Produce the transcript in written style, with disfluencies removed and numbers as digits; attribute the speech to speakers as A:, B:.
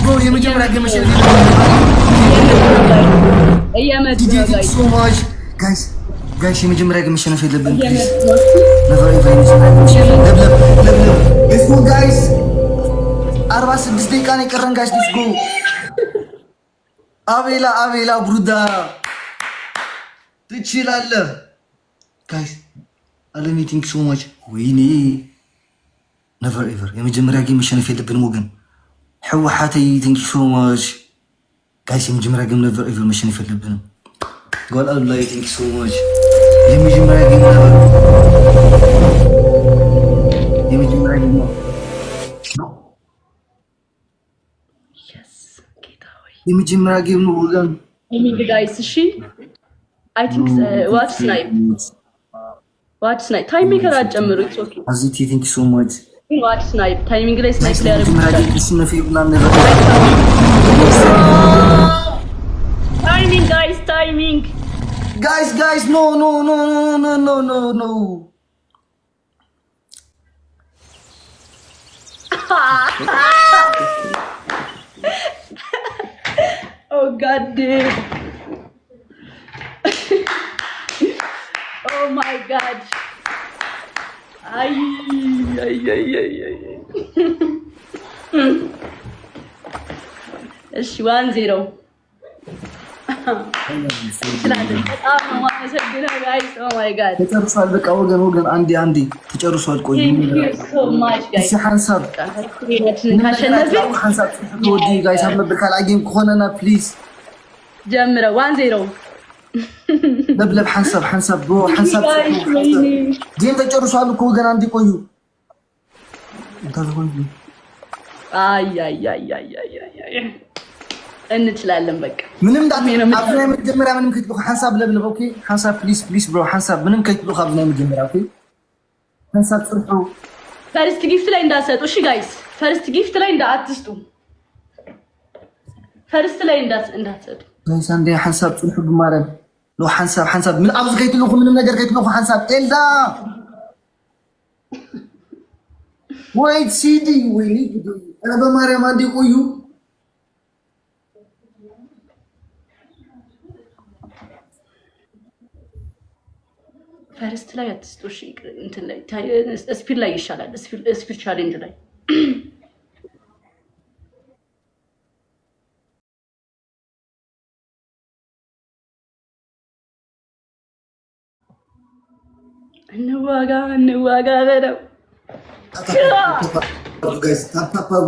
A: ብሮ የመጀመሪያ ግን መሸነፍ ጋይስ የመጀመሪያ ግን መሸነፍ የለብንም ሌትስ ጎ ጋይስ 46 ደቂቃ ነው የቀረን ጋይስ ሌትስ ጎ አቤላ ብሩዳ ትችላለህ ጋይስ አለሚ ቲንክ ሶ ማች ወይኔ ነቨር ኤቨር የመጀመሪያ ጌም መሸነፍ የለብንም ወገን ሕወሓተይ ቲንክ ሶ ማች ጋይስ የመጀመሪያ ጌም ነቨር ኤቨር መሸነፍ የለብንም ጓል አሉላይ ቲንክ ሶ ማች የመጀመሪያ ጌም የመጀመሪያ ጌም ነው ወገን
B: ጋይስ እሺ አይ ቲንክ ዋት ስናይፕ ታይም ሜከር አጨምሩ ኢትስ ኦኬ
A: አዚቲ ቲንክ ሶ ማች
B: ዋት ስናይፕ ታይሚንግ ላይ ስናይፕ ላይ ያደርጉ ታይሚንግ
A: ጋይስ ኖ
B: oh god damn oh my god ay እሺ 1-0
A: ተጨርሷል በቃ ወገን አንዴ ተጨርሷል ቆይ እሺ ሐንሳብ ወዲ ጋይስ አመብካል አጌም ከሆነና ፕሊዝ
B: ጀምረው 1-0
A: ለብለብ ሐንሳብ ብሮ ሐንሳብ ጌም ተጨርሷል እኮ ወገን አንዴ ቆዩ
B: አይ እንችላለን በቃ
A: ምንም አብና መጀመሪያ ምንም ከትብሉ ሐንሳብ ለብለብ ኦኬ ሐንሳብ ፕሊዝ ብሮ ሐንሳብ ምንም ከትብሉ አብና መጀመሪያ ኦኬ ሐንሳብ ጽርሑ
B: ፈርስት ጊፍት ላይ እንዳትሰጡ እሺ ጋይስ ፈርስት ጊፍት ላይ እንዳትስጡ ፈርስት ላይ እንዳትሰጡ
A: ጋይስ አንዴ ሐንሳብ ጽርሑ ግማረን ሎ ሐንሳብ ምን አብዝ ከትልኩ ምንም ነገር ከትልኩ ሐንሳብ ኤልዳ ወይት ሲዲ ወይኒ አረ በማርያም አንዴ ቆዩ
B: ፈርስት ላይ አትስጡ እሺ እንትን ላይ ስፒድ ላይ ይሻላል ስፒድ ቻሌንጅ ላይ እንዋጋ በለው
A: ጋይስ ታፓሩ